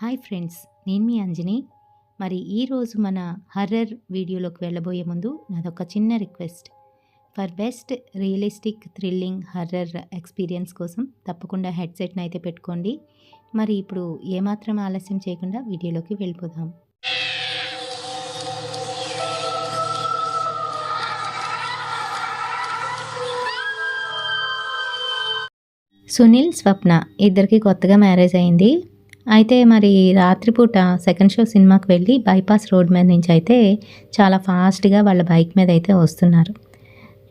Hi friends, నేను మీ అంజని. మరి ఈరోజు మన హర్రర్ వీడియోలోకి వెళ్ళబోయే ముందు నాదొక చిన్న request. For best realistic thrilling horror experience కోసం తప్పకుండా హెడ్సెట్ని అయితే పెట్టుకోండి. మరి ఇప్పుడు ఏమాత్రం ఆలస్యం చేయకుండా వీడియోలోకి వెళ్ళిపోదాం. సునీల్, స్వప్న ఇద్దరికి కొత్తగా మ్యారేజ్ అయింది. అయితే మరి రాత్రిపూట సెకండ్ షో సినిమాకి వెళ్ళి బైపాస్ రోడ్ మీద నుంచి అయితే చాలా ఫాస్ట్గా వాళ్ళ బైక్ మీద అయితే వస్తున్నారు.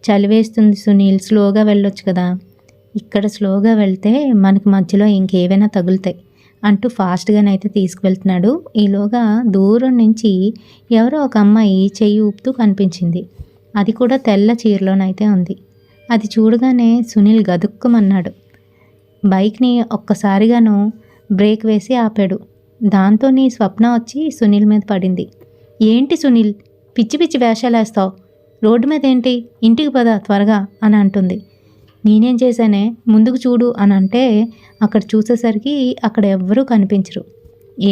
చలి వేస్తుంది సునీల్, స్లోగా వెళ్ళొచ్చు కదా, ఇక్కడ స్లోగా వెళ్తే మనకి మధ్యలో ఇంకేవైనా తగులుతాయి అంటూ ఫాస్ట్గానైతే తీసుకువెళ్తున్నాడు. ఈలోగా దూరం నుంచి ఎవరో ఒక అమ్మాయి చెయ్యి ఊపుతూ కనిపించింది. అది కూడా తెల్ల చీరలోనైతే ఉంది. అది చూడగానే సునీల్ గదుక్కుమన్నాడు. బైక్ని ఒక్కసారిగాను బ్రేక్ వేసి ఆపాడు. దాంతో నీ స్వప్న వచ్చి సునీల్ మీద పడింది. ఏంటి సునీల్, పిచ్చి పిచ్చి వేషాలు వేస్తావు, రోడ్డు మీద ఏంటి, ఇంటికి పద త్వరగా అని అంటుంది. నేనేం చేశానే, ముందుకు చూడు అని అంటే అక్కడ చూసేసరికి అక్కడ ఎవ్వరూ కనిపించరు.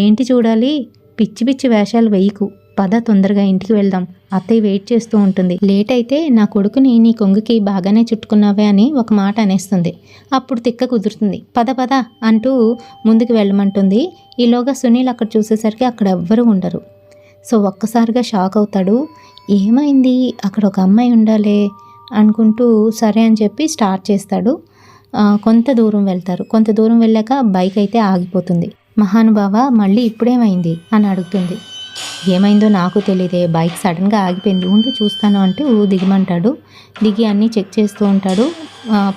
ఏంటి చూడాలి, పిచ్చి పిచ్చి వేషాలు వేయకు, పద తొందరగా ఇంటికి వెళ్దాం, అత్తయ్య వెయిట్ చేస్తూ ఉంటుంది. లేట్ అయితే నా కొడుకుని నీ కొంగుకి బాగానే చుట్టుకున్నావే అని ఒక మాట అనేస్తుంది. అప్పుడు తిక్క కుదురుతుంది. పద పద అంటూ ముందుకు వెళ్ళమంటుంది. ఈలోగా సునీల్ అక్కడ చూసేసరికి అక్కడ ఎవ్వరూ ఉండరు. సో ఒక్కసారిగా షాక్ అవుతాడు. ఏమైంది, అక్కడ ఒక అమ్మాయి ఉండాలే అనుకుంటూ సరే అని చెప్పి స్టార్ట్ చేస్తాడు. కొంత దూరం వెళ్తారు. కొంత దూరం వెళ్ళాక బైక్ అయితే ఆగిపోతుంది. మహానుభావ, మళ్ళీ ఇప్పుడేమైంది అని అడుగుతుంది. ఏమైందో నాకు తెలియదే, బైక్ సడన్గా ఆగిపోయింది, ఉండి చూస్తాను అంటూ దిగమంటాడు. దిగి అన్నీ చెక్ చేస్తూ ఉంటాడు.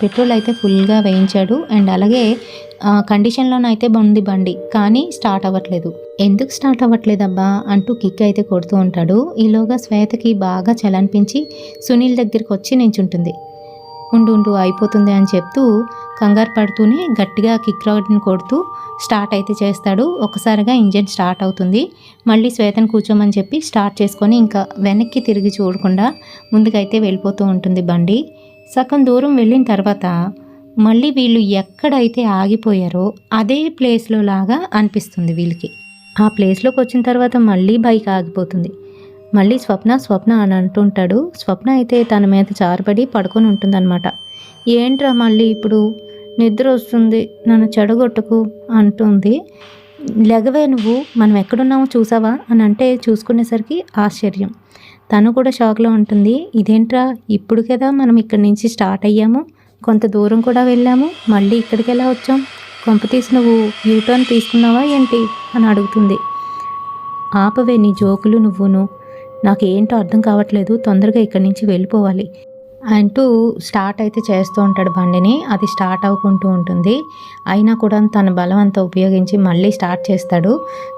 పెట్రోల్ అయితే ఫుల్గా వేయించాడు. అండ్ అలాగే కండిషన్లోనైతే ఉంది బండి, కానీ స్టార్ట్ అవ్వట్లేదు. ఎందుకు స్టార్ట్ అవ్వట్లేదబ్బా అంటూ కిక్ అయితే కొడుతూ ఉంటాడు. ఈలోగా శ్వేతకి బాగా చలనిపించి సునీల్ దగ్గరికి వచ్చి నించుంటుంది. ఉండు అయిపోతుంది అని చెప్తూ కంగారు పడుతూనే గట్టిగా కిక్ రాడ్ని కొడుతూ స్టార్ట్ అయితే చేస్తాడు. ఒకసారిగా ఇంజిన్ స్టార్ట్ అవుతుంది. మళ్ళీ శ్వేతను కూర్చోమని చెప్పి స్టార్ట్ చేసుకొని ఇంకా వెనక్కి తిరిగి చూడకుండా ముందుకైతే వెళ్ళిపోతూ ఉంటుంది బండి. సగం దూరం వెళ్ళిన తర్వాత మళ్ళీ వీళ్ళు ఎక్కడైతే ఆగిపోయారో అదే ప్లేస్లో లాగా అనిపిస్తుంది వీళ్ళకి. ఆ ప్లేస్లోకి వచ్చిన తర్వాత మళ్ళీ బైక్ ఆగిపోతుంది. మళ్ళీ స్వప్న అని అంటుంటాడు. స్వప్న అయితే తన మీద జారబడి పడుకొని ఉంటుందన్నమాట. ఏంట్రా మళ్ళీ ఇప్పుడు, నిద్ర వస్తుంది, నన్ను చెడగొట్టకు అంటుంది. లెగవే నువ్వు, మనం ఎక్కడున్నామో చూసావా అని అంటే చూసుకునేసరికి ఆశ్చర్యం. తను కూడా షాక్లో ఉంటుంది. ఇదేంట్రా, ఇప్పుడు కదా మనం ఇక్కడి నుంచి స్టార్ట్ అయ్యాము, కొంత దూరం కూడా వెళ్ళాము, మళ్ళీ ఇక్కడికి ఎలా వచ్చాం, కొంపతీసి నువ్వు యూటర్న్ తీసుకున్నావా ఏంటి అని అడుగుతుంది. ఆపవే నీ జోకులు నువ్వును, నాకేంటో అర్థం కావట్లేదు, తొందరగా ఇక్కడి నుంచి వెళ్ళిపోవాలి అంటూ స్టార్ట్ అయితే చేస్తూ ఉంటాడు బండిని. అది స్టార్ట్ అవ్వకుంటూ ఉంటుంది. అయినా కూడా తన బలం అంతా ఉపయోగించి మళ్ళీ స్టార్ట్ చేస్తాడు.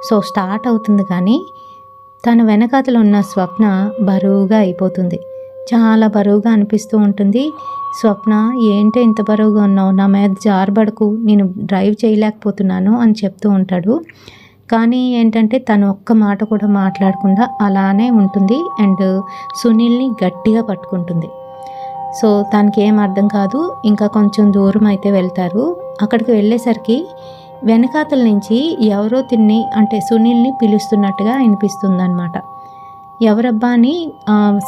సో స్టార్ట్ అవుతుంది, కానీ తన వెనకాతలో ఉన్న స్వప్న బరువుగా అయిపోతుంది. చాలా బరువుగా అనిపిస్తూ ఉంటుంది. స్వప్న, ఏంటో ఇంత బరువుగా ఉన్నావు, నా మీద జారబడకు, నేను డ్రైవ్ చేయలేకపోతున్నాను అని చెప్తూ ఉంటాడు. కానీ ఏంటంటే తను ఒక్క మాట కూడా మాట్లాడకుండా అలానే ఉంటుంది. అండ్ సునీల్ని గట్టిగా పట్టుకుంటుంది. సో తనకి ఏం అర్థం కాదు. ఇంకా కొంచెం దూరం అయితే వెళ్తారు. అక్కడికి వెళ్ళేసరికి వెనకాతల నుంచి ఎవరో అంటే సునీల్ని పిలుస్తున్నట్టుగా అనిపిస్తుంది అనమాట. ఎవరబ్బా అని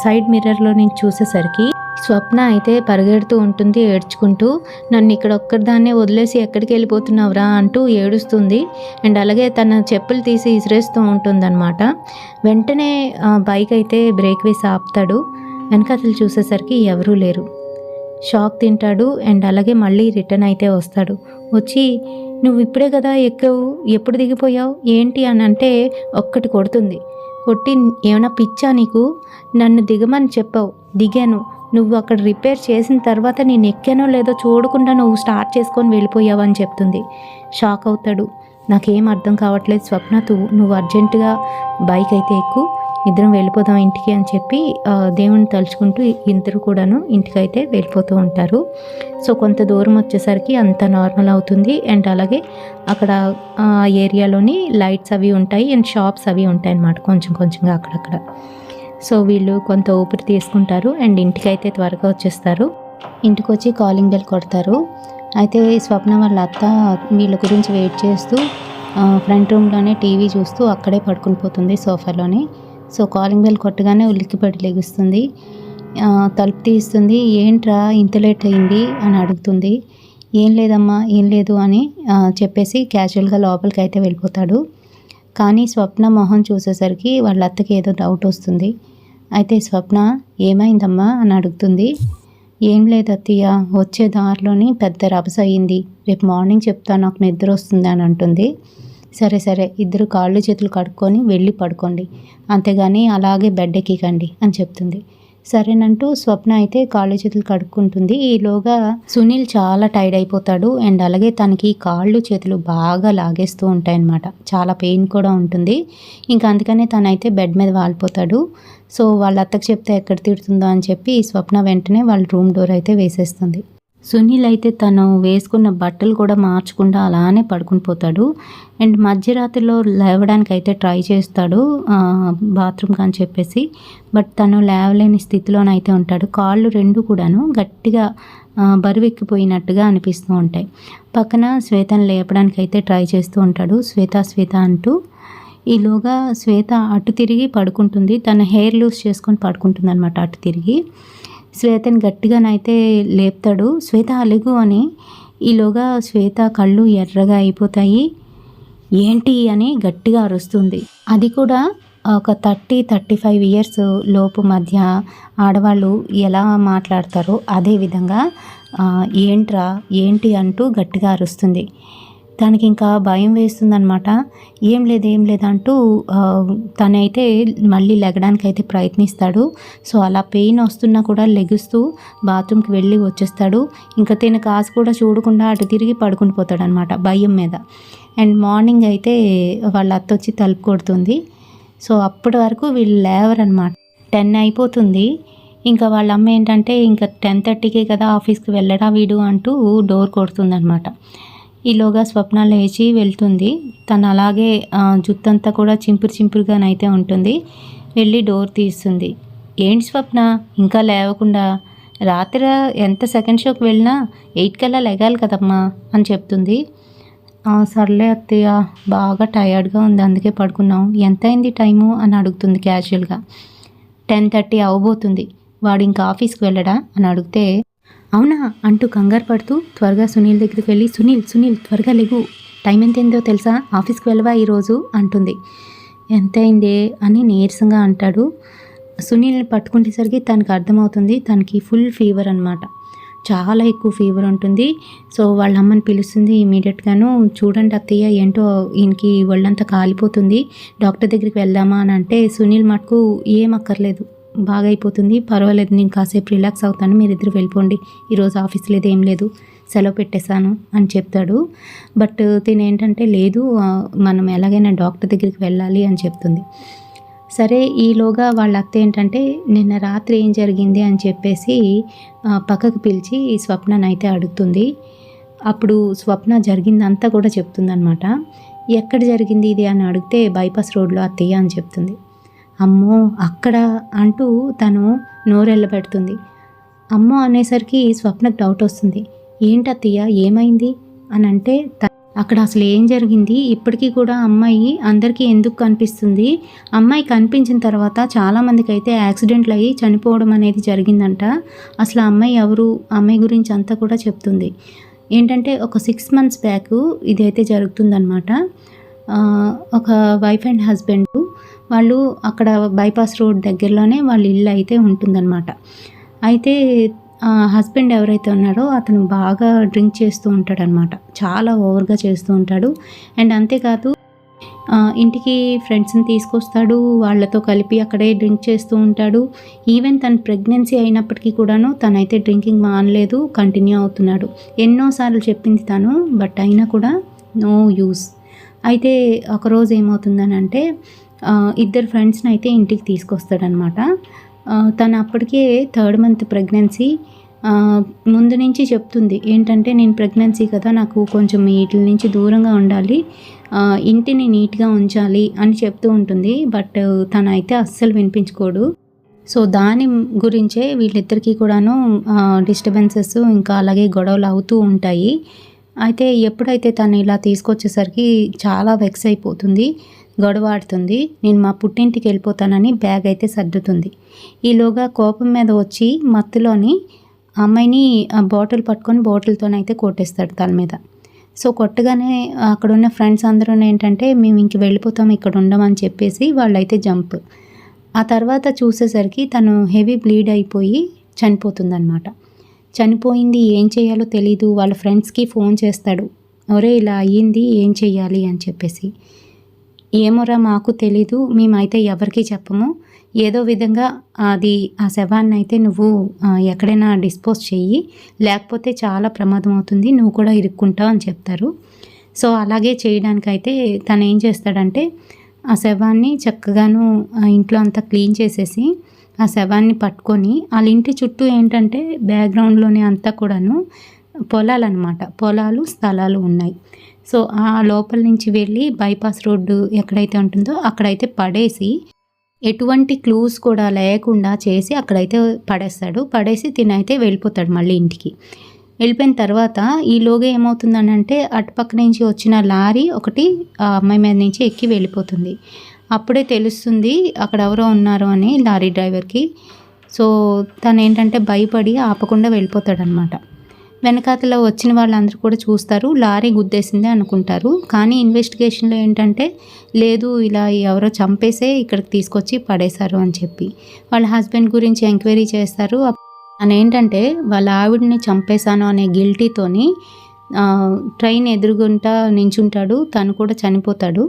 సైడ్ మిర్రర్లో నుంచి చూసేసరికి స్వప్న అయితే పరిగెడుతూ ఉంటుంది ఏడ్చుకుంటూ. నన్ను ఇక్కడ ఒక్కదాన్నే వదిలేసి ఎక్కడికి వెళ్ళిపోతున్నావురా అంటూ ఏడుస్తుంది. అండ్ అలాగే తన చెప్పులు తీసి ఇసిరేస్తూ ఉంటుందన్నమాట. వెంటనే బైక్ అయితే బ్రేక్ వేసి ఆపుతాడు. వెనకాతలు చూసేసరికి ఎవరూ లేరు. షాక్ తింటాడు. అండ్ అలాగే మళ్ళీ రిటర్న్ అయితే వస్తాడు. వచ్చి, నువ్వు ఇప్పుడే కదా ఎక్కావు, ఎప్పుడు దిగిపోయావు ఏంటి అని అంటే ఒక్కటి కొడుతుంది. కొట్టి, ఏమైనా పిచ్చా నీకు, నన్ను దిగమని చెప్పావు, దిగాను, నువ్వు అక్కడ రిపేర్ చేసిన తర్వాత నేను ఎక్కానో లేదో చూడకుండా నువ్వు స్టార్ట్ చేసుకొని వెళ్ళిపోయావు అని చెప్తుంది. షాక్ అవుతాడు. నాకేం అర్థం కావట్లేదు స్వప్న, నువ్వు అర్జెంటుగా బైక్ అయితే ఎక్కు, ఇద్దరం వెళ్ళిపోదాం ఇంటికి అని చెప్పి దేవుని తలుచుకుంటూ ఇద్దరు కూడాను ఇంటికైతే వెళ్ళిపోతూ ఉంటారు. సో కొంత దూరం వచ్చేసరికి అంత నార్మల్ అవుతుంది. అండ్ అలాగే అక్కడ ఏరియాలోని లైట్స్ అవి ఉంటాయి అండ్ షాప్స్ అవి ఉంటాయి అన్నమాట, కొంచెం కొంచెంగా అక్కడక్కడ. సో వీళ్ళు కొంత ఊపిరి తీసుకుంటారు అండ్ ఇంటికైతే త్వరగా వచ్చేస్తారు. ఇంటికి వచ్చి కాలింగ్ బెల్ కొడతారు. అయితే స్వప్న వాళ్ళ అత్త వీళ్ళ గురించి వెయిట్ చేస్తూ ఫ్రంట్ రూమ్‌లోనే టీవీ చూస్తూ అక్కడే పడుకొని పోతుంది సోఫాలోనే. సో, కాలింగ్ బెల్ కొట్టగానే ఉలిక్కిపడి లెగుస్తుంది. తలుపు తీస్తుంది. "ఏంట్రా ఇంత లేట్ అయింది" అని అడుగుతుంది. "ఏం లేదమ్మా, ఏం లేదు" అని చెప్పేసి క్యాజువల్‌గా లోపలికైతే వెళ్ళిపోతాడు. కానీ స్వప్న మొహం చూసేసరికి వాళ్ళ అత్తకి ఏదో డౌట్ వస్తుంది. అయితే స్వప్న "ఏమైందమ్మా" అని అడుగుతుంది. "ఏం లేదు అత్తయ్య, వచ్చే దారిలోని పెద్ద రభస అయింది. రేపు మార్నింగ్ చెప్తాను, నాకు నిద్ర వస్తుంది" అని అంటుంది. "సరే సరే, ఇద్దరు కాళ్ళు చేతులు కడుక్కొని వెళ్ళి పడుకోండి, అంతేగాని అలాగే బెడ్ ఎక్కికండి" అని చెప్తుంది. సరేనంటూ స్వప్న అయితే కాళ్ళు చేతులు కడుక్కుంటుంది. ఈలోగా సునీల్ చాలా టైర్డ్ అయిపోతాడు. అండ్ అలాగే తనకి కాళ్ళు చేతులు బాగా లాగేస్తూ ఉంటాయన్నమాట. చాలా పెయిన్ కూడా ఉంటుంది. ఇంకా అందుకనే తనైతే బెడ్ మీద వాలిపోతాడు. సో, వాళ్ళ అత్తకు చెప్తే ఎక్కడ తిడుతుందో అని చెప్పి స్వప్న వెంటనే వాళ్ళ రూమ్ డోర్ అయితే వేసేస్తుంది. సునీల్ అయితే తను వేసుకున్న బట్టలు కూడా మార్చకుండా అలానే పడుకుని పోతాడు. అండ్ మధ్యరాత్రిలో లేవడానికి అయితే ట్రై చేస్తాడు బాత్రూమ్కి అని చెప్పేసి. బట్ తను లేవలేని స్థితిలోనైతే ఉంటాడు. కాళ్ళు రెండు కూడాను గట్టిగా బరువెక్కిపోయినట్టుగా అనిపిస్తూ ఉంటాయి. పక్కన శ్వేతను లేపడానికి అయితే ట్రై చేస్తూ ఉంటాడు. "శ్వేత శ్వేత" అంటూ. ఈలోగా శ్వేత అటు తిరిగి పడుకుంటుంది. తన హెయిర్ లూజ్ చేసుకొని పడుకుంటుంది అనమాట అటు తిరిగి. శ్వేతని గట్టిగానైతే లేపుతాడు. "శ్వేత లెగు" అని. ఈలోగా శ్వేత కళ్ళు ఎర్రగా అయిపోతాయి. "ఏంటి" అని గట్టిగా అరుస్తుంది. అది కూడా ఒక 30-35 ఇయర్స్ లోపు మధ్య ఆడవాళ్ళు ఎలా మాట్లాడతారో అదే విధంగా "ఏంట్రా ఏంటి" అంటూ గట్టిగా అరుస్తుంది. తనకి ఇంకా భయం వేస్తుందనమాట. "ఏం లేదు ఏం లేదు" అంటూ తనైతే మళ్ళీ లెగడానికి అయితే ప్రయత్నిస్తాడు. సో, అలా పెయిన్ వస్తున్నా కూడా లెగుస్తూ బాత్రూమ్కి వెళ్ళి వచ్చేస్తాడు. ఇంకా తిన కాసు కూడా చూడకుండా అటు తిరిగి పడుకుని పోతాడనమాట భయం మీద. అండ్ మార్నింగ్ అయితే వాళ్ళ అత్త వచ్చి తలుపు కొడుతుంది. సో, అప్పటి వరకు వీళ్ళు లేవరనమాట. 10 అయిపోతుంది. ఇంకా వాళ్ళ అమ్మ ఏంటంటే ఇంకా 10:30కే కదా ఆఫీస్కి వెళ్ళడా వీడు అంటూ డోర్ కొడుతుందనమాట. ఈలోగా స్వప్న లేచి వెళ్తుంది. తను అలాగే జుత్తంతా కూడా చింపురుగానైతే ఉంటుంది. వెళ్ళి డోర్ తీస్తుంది. "ఏంటి స్వప్న, ఇంకా లేవకుండా? రాత్రి ఎంత సెకండ్ షోకి వెళ్ళినా 8 కల్లా లెగాలి కదమ్మా" అని చెప్తుంది. "సర్లే అత్తయ్య, బాగా టయర్డ్గా ఉంది, అందుకే పడుకున్నాం. ఎంత అయింది టైము" అని అడుగుతుంది క్యాజువల్గా. 10:30 అవ్వబోతుంది. "వాడు ఇంకా ఆఫీస్కి వెళ్ళడా" అని అడిగితే "అవునా" అంటూ కంగారు పడుతూ త్వరగా సునీల్ దగ్గరికి వెళ్ళి సునీల్ త్వరగా లెగు, టైం ఎంతైందో తెలుసా, ఆఫీస్కి వెళ్ళవా ఈరోజు" అంటుంది. "ఎంతైందే" అని నీరసంగా అంటాడు. సునీల్ని పట్టుకునేసరికి తనకు అర్థమవుతుంది తనకి ఫుల్ ఫీవర్ అనమాట. చాలా ఎక్కువ ఫీవర్ ఉంటుంది. సో, వాళ్ళ అమ్మని పిలుస్తుంది ఇమీడియట్గాను. "చూడండి అత్తయ్య, ఏంటో ఈయనకి ఒళ్ళంతా కాలిపోతుంది, డాక్టర్ దగ్గరికి వెళ్దామా" అని అంటే సునీల్ మటుకు "ఏం అక్కర్లేదు, బాగైపోతుంది, పర్వాలేదు, నేను కాసేపు రిలాక్స్ అవుతాను, మీరిద్దరు వెళ్ళిపోండి, ఈరోజు ఆఫీస్ లేదు ఏం లేదు, సెలవు పెట్టేశాను" అని చెప్తాడు. బట్ తినేంటంటే "లేదు, మనం ఎలాగైనా డాక్టర్ దగ్గరికి వెళ్ళాలి" అని చెప్తుంది. సరే, ఈలోగా వాళ్ళ అత్త ఏంటంటే నిన్న రాత్రి ఏం జరిగింది అని చెప్పేసి పక్కకు పిలిచి స్వప్ననైతే అడుగుతుంది. అప్పుడు స్వప్న జరిగిందంతా కూడా చెప్తుందనమాట. "ఎక్కడ జరిగింది ఇది" అని అడిగితే "బైపాస్ రోడ్లో అత్తయ్య" అని చెప్తుంది. "అమ్మో, అక్కడ" అంటూ తను నోరెళ్ళబెడుతుంది. అమ్మో అనేసరికి స్వప్నకు డౌట్ వస్తుంది. "ఏంటత్తయ్య, ఏమైంది" అని అంటే అక్కడ అసలు ఏం జరిగింది, ఇప్పటికీ కూడా అమ్మాయి అందరికీ ఎందుకు కనిపిస్తుంది, అమ్మాయి కనిపించిన తర్వాత చాలామందికి అయితే యాక్సిడెంట్లు అయ్యి చనిపోవడం అనేది జరిగిందంట. అసలు అమ్మాయి ఎవరు, అమ్మాయి గురించి అంతా కూడా చెప్తుంది. ఏంటంటే ఒక 6 months బ్యాక్ ఇదైతే జరుగుతుందన్నమాట. ఒక వైఫ్ అండ్ హస్బెండ్ వాళ్ళు అక్కడ బైపాస్ రోడ్ దగ్గరలోనే వాళ్ళ ఇల్లు అయితే ఉంటుందన్నమాట. అయితే హస్బెండ్ ఎవరైతే ఉన్నాడో అతను బాగా డ్రింక్ చేస్తూ ఉంటాడనమాట. చాలా ఓవర్గా చేస్తూ ఉంటాడు. అండ్ అంతేకాదు ఇంటికి ఫ్రెండ్స్ని తీసుకొస్తాడు, వాళ్ళతో కలిపి అక్కడే డ్రింక్ చేస్తూ ఉంటాడు. ఈవెన్ తన ప్రెగ్నెన్సీ అయినప్పటికీ కూడాను తనైతే డ్రింకింగ్ మానలేదు, కంటిన్యూ అవుతున్నాడు. ఎన్నోసార్లు చెప్పింది తను, బట్ అయినా కూడా నో యూస్. అయితే ఒకరోజు ఏమవుతుందని అంటే ఇద్దరు ఫ్రెండ్స్ని అయితే ఇంటికి తీసుకొస్తాడనమాట. తను అప్పటికే 3rd month ప్రెగ్నెన్సీ. ముందు నుంచి చెప్తుంది ఏంటంటే నేను ప్రెగ్నెన్సీ కదా, నాకు కొంచెం వీటి నుంచి దూరంగా ఉండాలి, ఇంటిని నీట్గా ఉంచాలి అని చెప్తూ ఉంటుంది. బట్ తనైతే అస్సలు వినిపించుకోడు. సో, దాని గురించే వీళ్ళిద్దరికీ కూడాను డిస్టర్బెన్సెస్ ఇంకా అలాగే గొడవలు అవుతూ ఉంటాయి. అయితే ఎప్పుడైతే తను ఇలా తీసుకొచ్చేసరికి చాలా వెక్స్ అయిపోతుంది, గొడవ ఆడుతుంది. నేను మా పుట్టింటికి వెళ్ళిపోతానని బ్యాగ్ అయితే సర్దుతుంది. ఈలోగా కోపం మీద వచ్చి మత్తులోని అమ్మాయిని బాటిల్ పట్టుకొని బాటిల్తోనైతే కొట్టేస్తాడు తల మీద. సో కొట్టగానే అక్కడున్న ఫ్రెండ్స్ అందరూ ఏంటంటే మేము ఇంక వెళ్ళిపోతాం, ఇక్కడ ఉండమని చెప్పేసి వాళ్ళైతే జంప్. ఆ తర్వాత చూసేసరికి తను హెవీ బ్లీడ్ అయిపోయి చనిపోతుందన్నమాట. చనిపోయింది, ఏం చేయాలో తెలీదు. వాళ్ళ ఫ్రెండ్స్కి ఫోన్ చేస్తాడు, ఒరే ఇలా అయ్యింది ఏం చెయ్యాలి అని చెప్పేసి. ఏమోరా మాకు తెలీదు, మేమైతే ఎవరికీ చెప్పము, ఏదో విధంగా ఆ శవాన్ని అయితే నువ్వు ఎక్కడైనా డిస్పోజ్ చెయ్యి, లేకపోతే చాలా ప్రమాదం అవుతుంది, నువ్వు కూడా ఇరుక్కుంటావు అని చెప్తారు. సో అలాగే చేయడానికైతే తను ఏం చేస్తాడంటే ఆ శవాన్ని చక్కగాను ఇంట్లో అంతా క్లీన్ చేసేసి ఆ శవాన్ని పట్టుకొని వాళ్ళ ఇంటి చుట్టూ ఏంటంటే బ్యాక్గ్రౌండ్లోనే అంతా కూడాను పొలాలన్నమాట, పొలాలు స్థలాలు ఉన్నాయి. సో ఆ లోపల నుంచి వెళ్ళి బైపాస్ రోడ్డు ఎక్కడైతే ఉంటుందో అక్కడైతే పడేసి ఎటువంటి క్లూస్ కూడా లేకుండా చేసి అక్కడైతే పడేసి తినైతే వెళ్ళిపోతాడు మళ్ళీ ఇంటికి. వెళ్ళిపోయిన తర్వాత ఈలోగా ఏమవుతుందనంటే అటుపక్క నుంచి వచ్చిన లారీ ఒకటి ఆ అమ్మాయి మీద నుంచి ఎక్కి వెళ్ళిపోతుంది. అప్పుడే తెలుస్తుంది అక్కడ ఎవరో ఉన్నారు అని లారీ డ్రైవర్కి. సో తను ఏంటంటే భయపడి ఆపకుండా వెళ్ళిపోతాడనమాట. వెనకాతల వచ్చిన వాళ్ళందరూ కూడా చూస్తారు, లారీ గుద్దేసిందే అనుకుంటారు. కానీ ఇన్వెస్టిగేషన్లో ఏంటంటే లేదు, ఇలా ఎవరో చంపేసే ఇక్కడికి తీసుకొచ్చి పడేశారు అని చెప్పి వాళ్ళ హస్బెండ్ గురించి ఎంక్వైరీ చేస్తారు. అని ఏంటంటే వాళ్ళ ఆవిడని చంపేశాను అనే గిల్టీతోని ట్రైన్ ఎదురుగుంటా నించుంటాడు, తను కూడా చనిపోతాడు,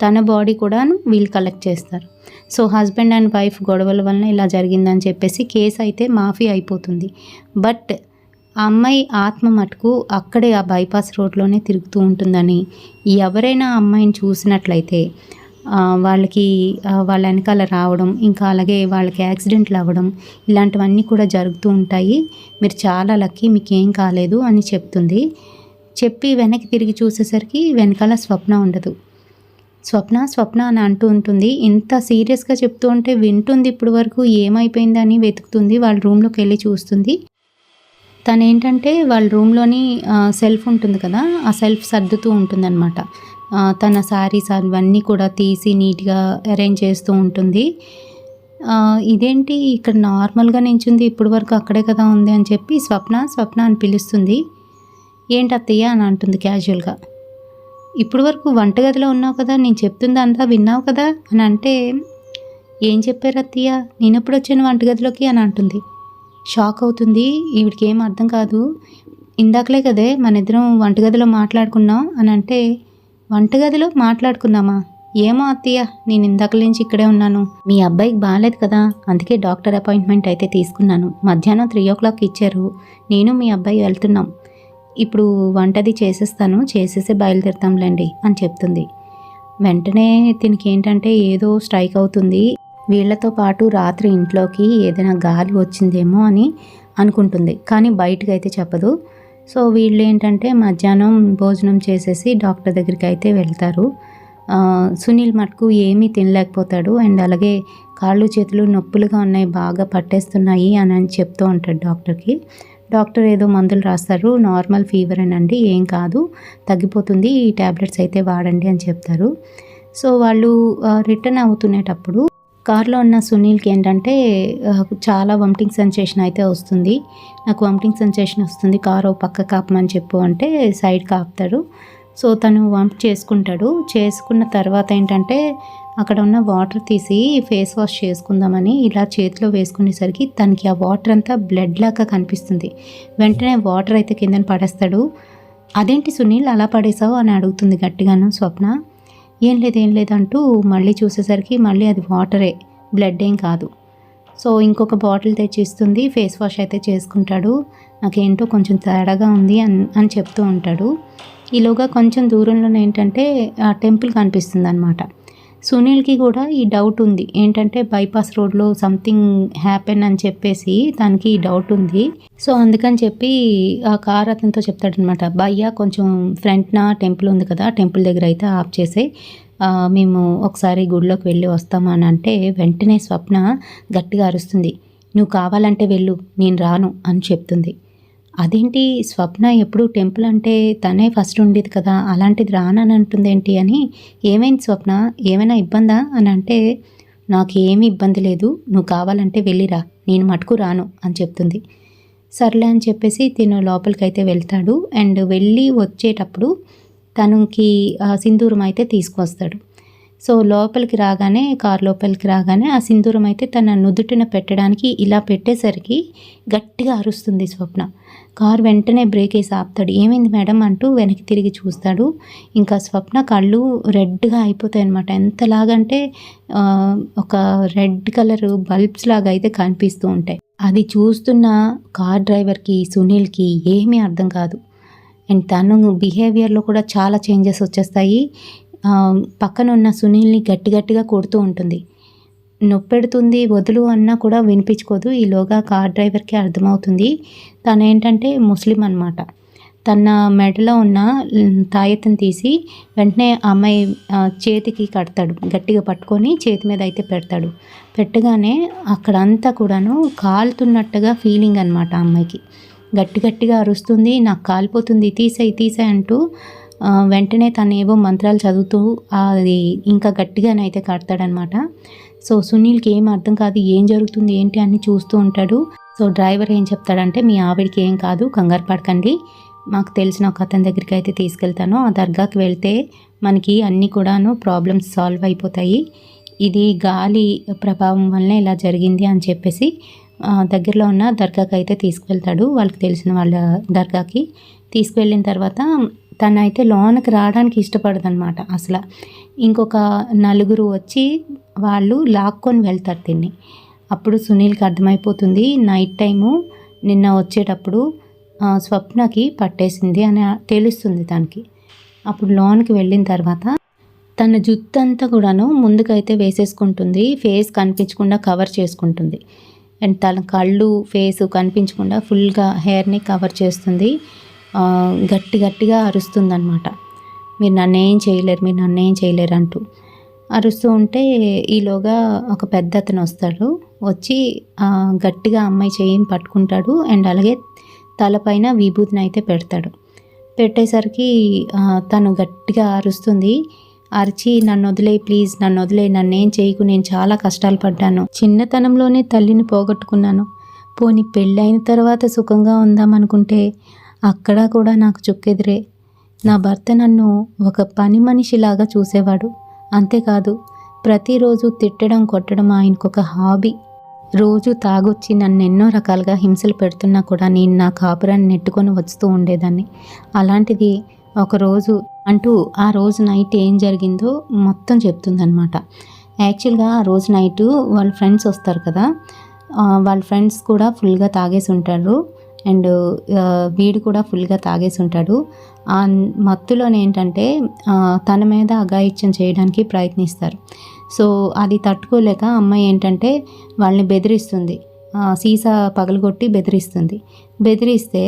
తన బాడీ కూడా వీళ్ళు కలెక్ట్ చేస్తారు. సో హస్బెండ్ అండ్ వైఫ్ గొడవల వలన ఇలా జరిగిందని చెప్పేసి కేసు అయితే మాఫీ అయిపోతుంది. బట్ ఆ అమ్మాయి ఆత్మ మటుకు అక్కడే ఆ బైపాస్ రోడ్లోనే తిరుగుతూ ఉంటుందని, ఎవరైనా అమ్మాయిని చూసినట్లయితే వాళ్ళకి వాళ్ళ వెనకాల రావడం, ఇంకా అలాగే వాళ్ళకి యాక్సిడెంట్లు అవ్వడం, ఇలాంటివన్నీ కూడా జరుగుతూ ఉంటాయి, మీరు చాలా లక్కీ, మీకేం కాలేదు అని చెప్తుంది. చెప్పి వెనక్కి తిరిగి చూసేసరికి వెనకాల స్వప్న ఉండదు. స్వప్న అని అంటూ ఉంటుంది. ఇంత సీరియస్గా చెప్తూ ఉంటే వింటుంది, ఇప్పుడు వరకు ఏమైపోయిందని వెతుకుతుంది. వాళ్ళ రూమ్లోకి వెళ్ళి చూస్తుంది. తను ఏంటంటే వాళ్ళ రూమ్లోని సెల్ఫ్ ఉంటుంది కదా, ఆ సెల్ఫ్ సర్దుతూ ఉంటుందన్నమాట. తన శారీస్ అవన్నీ కూడా తీసి నీట్గా అరేంజ్ చేస్తూ ఉంటుంది. ఇదేంటి ఇక్కడ నార్మల్గా నించుంది, ఇప్పుడు వరకు అక్కడే కదా ఉంది అని చెప్పి స్వప్న అని పిలుస్తుంది. ఏంటి అత్తయ్య అని అంటుంది క్యాజువల్గా. ఇప్పుడు వరకు వంటగదిలో ఉన్నావు కదా, నేను చెప్తుంది అంతా విన్నావు కదా అని అంటే, ఏం చెప్పారు అత్తయ్య, నేను ఎప్పుడు వచ్చాను వంటగదిలోకి అని అంటుంది. షాక్ అవుతుంది, ఈవిడికి ఏం అర్థం కాదు. ఇందాకలే కదే మన ఇద్దరం వంటగదిలో మాట్లాడుకున్నాం అని అంటే, వంటగదిలో మాట్లాడుకుందామా, ఏమో అత్తయ్య నేను ఇందాకల నుంచి ఇక్కడే ఉన్నాను, మీ అబ్బాయికి బాగాలేదు కదా అందుకే డాక్టర్ అపాయింట్మెంట్ అయితే తీసుకున్నాను, మధ్యాహ్నం 3 o'clock ఇచ్చారు, నేను మీ అబ్బాయి వెళ్తున్నాం, ఇప్పుడు వంటది చేసేస్తాను, చేసేసి బయలుదేరుతాంలేండి అని చెప్తుంది. వెంటనే దీనికి ఏంటంటే ఏదో స్ట్రైక్ అవుతుంది, వీళ్లతో పాటు రాత్రి ఇంట్లోకి ఏదైనా గాలి వచ్చిందేమో అని అనుకుంటుంది, కానీ బయటకు అయితే చెప్పదు. సో వీళ్ళు ఏంటంటే మధ్యాహ్నం భోజనం చేసేసి డాక్టర్ దగ్గరికి అయితే వెళ్తారు. సునీల్ మటుకు ఏమీ తినలేకపోతాడు, అండ్ అలాగే కాళ్ళు చేతులు నొప్పులుగా ఉన్నాయి, బాగా పట్టేస్తున్నాయి అని చెప్తూ ఉంటాడు డాక్టర్కి. డాక్టర్ ఏదో మందులు రాస్తారు, నార్మల్ ఫీవర్ అనండి, ఏం కాదు, తగ్గిపోతుంది, ఈ ట్యాబ్లెట్స్ అయితే వాడండి అని చెప్తారు. సో వాళ్ళు రిటర్న్ అవుతునేటప్పుడు కార్లో ఉన్న సునీల్కి ఏంటంటే చాలా వామిటింగ్ సెన్సేషన్ అయితే వస్తుంది. నాకు వామిటింగ్ సెన్సేషన్ వస్తుంది, కారు పక్క కాపమని చెప్పు అంటే సైడ్కి ఆపుతాడు. సో తను వామిట్ చేసుకున్న తర్వాత ఏంటంటే అక్కడ ఉన్న వాటర్ తీసి ఫేస్ వాష్ చేసుకుందామని ఇలా చేతిలో వేసుకునేసరికి తనకి ఆ వాటర్ అంతా బ్లడ్ లాగా కనిపిస్తుంది. వెంటనే వాటర్ అయితే కిందన పడేస్తాడు. అదేంటి సునీల్ అలా పడేసావు అని అడుగుతుంది గట్టిగాను స్వప్న. ఏం లేదు అంటూ మళ్ళీ చూసేసరికి మళ్ళీ అది వాటరే, బ్లడ్ ఏం కాదు. సో ఇంకొక బాటిల్ తెచ్చి ఇస్తుంది, ఫేస్ వాష్ అయితే చేసుకుంటాడు. నాకేంటో కొంచెం తేడాగా ఉంది అని చెప్తూ ఉంటాడు. ఈలోగా కొంచెం దూరంలోనే ఏంటంటే ఆ టెంపుల్ కనిపిస్తుంది అనమాట. సునీల్కి కూడా ఈ డౌట్ ఉంది, ఏంటంటే బైపాస్ రోడ్లో సంథింగ్ హ్యాపెన్ అని చెప్పేసి తనకి ఈ డౌట్ ఉంది. సో అందుకని చెప్పి ఆ కార్ అతనితో చెప్తాడనమాట, భయ్యా కొంచెం ఫ్రంట్న టెంపుల్ ఉంది కదా, టెంపుల్ దగ్గర అయితే ఆఫ్ చేసే, మేము ఒకసారి గుడిలోకి వెళ్ళి వస్తాము అని అంటే వెంటనే స్వప్న గట్టిగా అరుస్తుంది, నువ్వు కావాలంటే వెళ్ళు, నేను రాను అని చెప్తుంది. అదేంటి స్వప్న ఎప్పుడు టెంపుల్ అంటే తనే ఫస్ట్ ఉండేది కదా, అలాంటిది రానని అంటుందేంటి అని. ఏమైంది స్వప్న, ఏమైనా ఇబ్బందా అని అంటే, నాకేమీ ఇబ్బంది లేదు, నువ్వు కావాలంటే వెళ్ళిరా, నేను మటుకు రాను అని చెప్తుంది. సర్లే అని చెప్పేసి తిను లోపలికైతే వెళ్తాడు. అండ్ వెళ్ళి వచ్చేటప్పుడు తనకి సింధూరం అయితే తీసుకొస్తాడు. సో లోపలికి రాగానే, కారు లోపలికి రాగానే ఆ సింధూరం అయితే తన నుదుటిన పెట్టడానికి ఇలా పెట్టేసరికి గట్టిగా అరుస్తుంది స్వప్న. కారు వెంటనే బ్రేక్ వేసి ఆపుతాడు. ఏమైంది మేడం అంటూ వెనక్కి తిరిగి చూస్తాడు. ఇంకా స్వప్న కళ్ళు రెడ్గా అయిపోతాయి అనమాట. ఎంతలాగంటే ఒక రెడ్ కలర్ బల్బ్స్ లాగా అయితే కనిపిస్తూ ఉంటాయి. అది చూస్తున్న కార్ డ్రైవర్కి సునీల్కి ఏమీ అర్థం కాదు. అండ్ తను బిహేవియర్లో కూడా చాలా చేంజెస్ వచ్చేస్తాయి. పక్కన ఉన్న సునీల్ని గట్టి గట్టిగా కొడుతూ ఉంటుంది. నొప్పెడుతుంది, వదులు అన్నా కూడా వినిపించుకోదు. ఈలోగా కార్ డ్రైవర్కి అర్థమవుతుంది తను ఏంటంటే ముస్లిం అనమాట. తన మెడలో ఉన్న తాయెత్తుని తీసి వెంటనే అమ్మాయి చేతికి కడతాడు. గట్టిగా పట్టుకొని చేతి మీద అయితే పెడతాడు. పెట్టగానే అక్కడంతా కూడాను కాలుతున్నట్టుగా ఫీలింగ్ అనమాట. అమ్మాయికి గట్టి గట్టిగా అరుస్తుంది, నాకు కాలిపోతుంది, తీసేయి తీసేయి అంటూ వెంటనే తను ఏవో మంత్రాలు చదువుతూ అది ఇంకా గట్టిగానైతే కడతాడనమాట. సో సునీల్కి ఏం అర్థం కాదు, ఏం జరుగుతుంది ఏంటి అని చూస్తూ ఉంటాడు. సో డ్రైవర్ ఏం చెప్తాడంటే, మీ ఆవిడికి ఏం కాదు, కంగారు పడకండి, మాకు తెలిసిన ఒక అతని దగ్గరికి అయితే తీసుకెళ్తాను, ఆ దర్గాకి వెళ్తే మనకి అన్నీ కూడాను ప్రాబ్లమ్స్ సాల్వ్ అయిపోతాయి, ఇది గాలి ప్రభావం వల్లనే ఇలా జరిగింది అని చెప్పేసి దగ్గరలో ఉన్న దర్గాకి అయితే తీసుకువెళ్తాడు. వాళ్ళకి తెలిసిన వాళ్ళ దర్గాకి తీసుకువెళ్ళిన తర్వాత తనైతే లోనకి రావడానికి ఇష్టపడదనమాట అసలు. ఇంకొక నలుగురు వచ్చి వాళ్ళు లాక్కొని వెళ్తారు తిన్ని. అప్పుడు సునీల్కి అర్థమైపోతుంది నైట్ టైము నిన్న వచ్చేటప్పుడు స్వప్నకి పట్టేసింది అని తెలుస్తుంది తనకి. అప్పుడు లోనికి వెళ్ళిన తర్వాత తన జుట్టు అంతా కూడాను ముందుకైతే వేసేసుకుంటుంది, ఫేస్ కనిపించకుండా కవర్ చేసుకుంటుంది. అండ్ తన కళ్ళు ఫేస్ కనిపించకుండా ఫుల్గా హెయిర్ని కవర్ చేస్తుంది. గట్టి గట్టిగా అరుస్తుంది అనమాట, మీరు నన్నేం చేయలేరు, మీరు నన్నేం చేయలేరు అంటూ అరుస్తూ ఉంటే ఈలోగా ఒక పెద్ద అతను వస్తాడు. వచ్చి గట్టిగా అమ్మాయి చేయిని పట్టుకుంటాడు. అండ్ అలాగే తలపైన విభూతిని అయితే పెడతాడు. పెట్టేసరికి తను గట్టిగా అరుస్తుంది. అరిచి, నన్ను వదిలే ప్లీజ్, నన్ను వదిలే, నన్నేం చేయకు, నేను చాలా కష్టాలు పడ్డాను, చిన్నతనంలోనే తల్లిని పోగొట్టుకున్నాను, పోనీ పెళ్ళైన తర్వాత సుఖంగా ఉందామనుకుంటే అక్కడ కూడా నాకు చుక్కెదిరే, నా భర్త నన్ను ఒక పని మనిషిలాగా చూసేవాడు, అంతేకాదు ప్రతిరోజు తిట్టడం కొట్టడం ఆయనకొక హాబీ, రోజు తాగొచ్చి నన్ను ఎన్నో రకాలుగా హింసలు పెడుతున్నా కూడా నేను నా కాపురాన్ని నెట్టుకొని వస్తూ ఉండేదాన్ని, అలాంటిది ఒకరోజు అంటూ ఆ రోజు నైట్ ఏం జరిగిందో మొత్తం చెప్తుందనమాట. యాక్చువల్గా ఆ రోజు నైటు వాళ్ళ ఫ్రెండ్స్ వస్తారు కదా, వాళ్ళ ఫ్రెండ్స్ కూడా ఫుల్గా తాగేసి ఉంటారు. అండ్ వీడు కూడా ఫుల్గా తాగేసి ఉంటాడు. ఆ మత్తులోనే ఏంటంటే తన మీద అఘాయిత్యం చేయడానికి ప్రయత్నిస్తారు. సో అది తట్టుకోలేక అమ్మాయి ఏంటంటే వాళ్ళని బెదిరిస్తుంది, సీసా పగలగొట్టి బెదిరిస్తే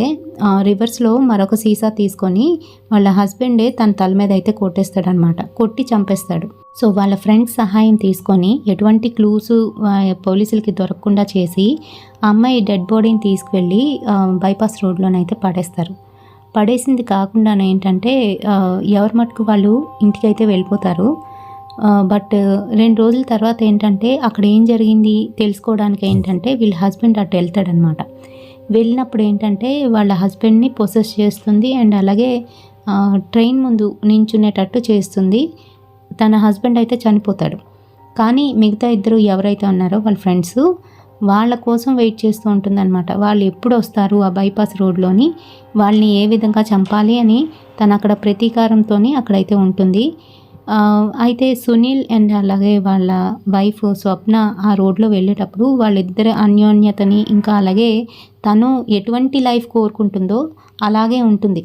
రివర్స్లో మరొక సీసా తీసుకొని వాళ్ళ హస్బెండే తన తల మీద అయితే కొట్టేస్తాడనమాట, కొట్టి చంపేస్తాడు. సో వాళ్ళ ఫ్రెండ్స్ సహాయం తీసుకొని ఎటువంటి క్లూస్ పోలీసులకి దొరకకుండా చేసి అమ్మాయి డెడ్ బాడీని తీసుకువెళ్ళి బైపాస్ రోడ్లోనైతే పడేస్తారు. పడేసింది కాకుండా ఏంటంటే ఎవరి మటుకు వాళ్ళు ఇంటికైతే వెళ్ళిపోతారు. బట్ 2 రోజుల తర్వాత ఏంటంటే అక్కడ ఏం జరిగింది తెలుసుకోవడానికి ఏంటంటే వీళ్ళ హస్బెండ్ అటు వెళ్తాడనమాట. వెళ్ళినప్పుడు ఏంటంటే వాళ్ళ హస్బెండ్ని పొసెస్ చేస్తుంది. అండ్ అలాగే ట్రైన్ ముందు నించునేటట్టు చేస్తుంది. తన హస్బెండ్ అయితే చనిపోతాడు. కానీ మిగతా ఇద్దరు ఎవరైతే ఉన్నారో వాళ్ళ ఫ్రెండ్స్ వాళ్ళ కోసం వెయిట్ చేస్తూ ఉంటుందన్నమాట. వాళ్ళు ఎప్పుడు వస్తారు ఆ బైపాస్ రోడ్లోని, వాళ్ళని ఏ విధంగా చంపాలి అని తను అక్కడ ప్రతీకారంతో అక్కడైతే ఉంటుంది. అయితే సునీల్ అండ్ అలాగే వాళ్ళ వైఫ్ స్వప్న ఆ రోడ్లో వెళ్ళేటప్పుడు వాళ్ళిద్దరి అన్యోన్యతని, ఇంకా అలాగే తను ఎటువంటి లైఫ్ కోరుకుంటుందో అలాగే ఉంటుంది.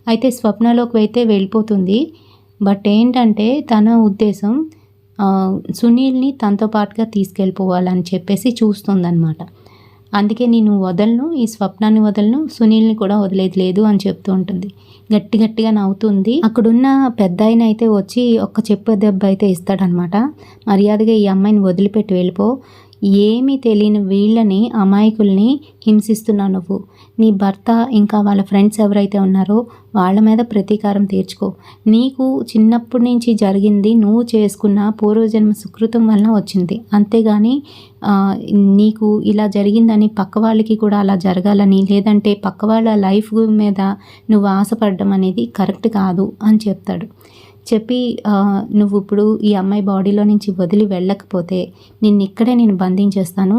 అయితే స్వప్నలోకి అయితే వెళ్ళిపోతుంది. బట్ ఏంటంటే తన ఉద్దేశం సునీల్ని తనతో పాటుగా తీసుకెళ్ళిపోవాలని చెప్పేసి చూస్తుందన్నమాట. అందుకే నేను వదలను, ఈ స్వప్నాన్ని వదలను, సునీల్ని కూడా వదిలేది లేదు అని చెప్తూ ఉంటుంది. గట్టిగా నవ్వుతుంది. అక్కడున్న పెద్ద ఆయన అయితే వచ్చి ఒక్క చెప్పు దెబ్బ అయితే ఇస్తాడనమాట. మర్యాదగా ఈ అమ్మాయిని వదిలిపెట్టి వెళ్ళిపో, ఏమీ తెలియని వీళ్ళని, అమాయకుల్ని హింసిస్తున్నావు నువ్వు. నీ భర్త ఇంకా వాళ్ళ ఫ్రెండ్స్ ఎవరైతే ఉన్నారో వాళ్ళ మీద ప్రతీకారం తీర్చుకో. నీకు చిన్నప్పటి నుంచి జరిగింది నువ్వు చేసుకున్న పూర్వజన్మ సుకృతం వలన వచ్చింది. అంతేగాని నీకు ఇలా జరిగిందని పక్క వాళ్ళకి కూడా అలా జరగాలని, లేదంటే పక్క వాళ్ళ లైఫ్ మీద నువ్వు ఆశపడడం అనేది కరెక్ట్ కాదు అని చెప్తాడు. చెప్పి నువ్వు ఇప్పుడు ఈ అమ్మాయి బాడీలో నుంచి వదిలి వెళ్ళకపోతే నిన్నిక్కడే నేను బంధించేస్తాను,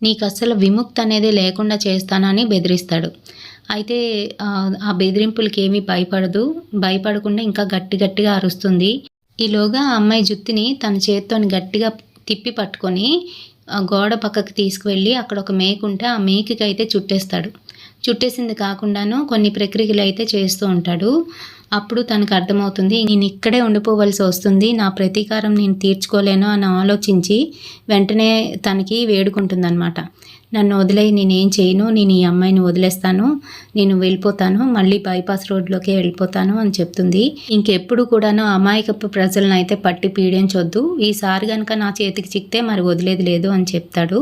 నీకు అస్సలు విముక్తి అనేది లేకుండా చేస్తానని బెదిరిస్తాడు. అయితే ఆ బెదిరింపులకి ఏమీ భయపడకుండా ఇంకా గట్టిగా అరుస్తుంది. ఈలోగా ఆ అమ్మాయి జుత్తుని తన చేత్తోని గట్టిగా తిప్పి పట్టుకొని గోడ పక్కకి తీసుకువెళ్ళి అక్కడ ఒక మేకు ఉంటే ఆ మేకుకి అయితే చుట్టేస్తాడు. చుట్టేసింది కాకుండాను కొన్ని ప్రక్రియలు అయితే చేస్తూ ఉంటాడు. అప్పుడు తనకు అర్థమవుతుంది, నేను ఇక్కడే ఉండిపోవలసి వస్తుంది, నా ప్రతీకారం నేను తీర్చుకోలేను అని ఆలోచించి వెంటనే తనకి వేడుకుంటుందన్నమాట. నన్ను వదిలేయి, నేనేం చేయను, నేను ఈ అమ్మాయిని వదిలేస్తాను, నేను వెళ్ళిపోతాను, మళ్ళీ బైపాస్ రోడ్లోకే వెళ్ళిపోతాను అని చెప్తుంది. ఇంకెప్పుడు కూడాను అమాయకపు ప్రజలను అయితే పట్టి పీడించొద్దు, ఈసారి కనుక నా చేతికి చిక్కితే మరి వదిలేది లేదు అని చెప్తాడు.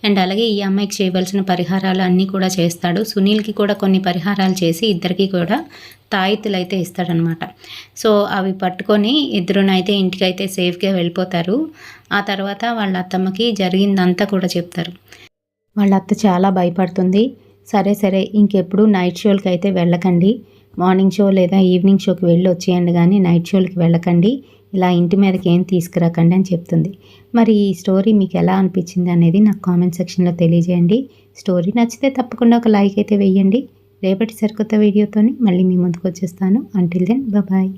అండ్ అలాగే ఈ అమ్మాయికి చేయవలసిన పరిహారాలు అన్నీ కూడా చేస్తాడు. సునీల్కి కూడా కొన్ని పరిహారాలు చేసి ఇద్దరికి కూడా తాయితులు అయితే ఇస్తాడనమాట. సో అవి పట్టుకొని ఇద్దరునైతే ఇంటికైతే సేఫ్గా వెళ్ళిపోతారు. ఆ తర్వాత వాళ్ళ అత్తమ్మకి జరిగిందంతా కూడా చెప్తారు. వాళ్ళ అత్త చాలా భయపడుతుంది. సరే ఇంకెప్పుడు నైట్ షోలకి అయితే వెళ్ళకండి, మార్నింగ్ షో లేదా ఈవినింగ్ షోకి వెళ్ళి వచ్చేయండి, కానీ నైట్ షోలకి వెళ్ళకండి, ఇలా ఇంటి మీదకి ఏం తీసుకురాకండి అని చెప్తుంది. మరి ఈ స్టోరీ మీకు ఎలా అనిపించింది అనేది నాకు కామెంట్ సెక్షన్లో తెలియజేయండి. స్టోరీ నచ్చితే తప్పకుండా ఒక లైక్ అయితే వేయండి. రేపటి సరికొత్త వీడియోతోని మళ్ళీ మీ ముందుకు వచ్చేస్తాను. Until then bye.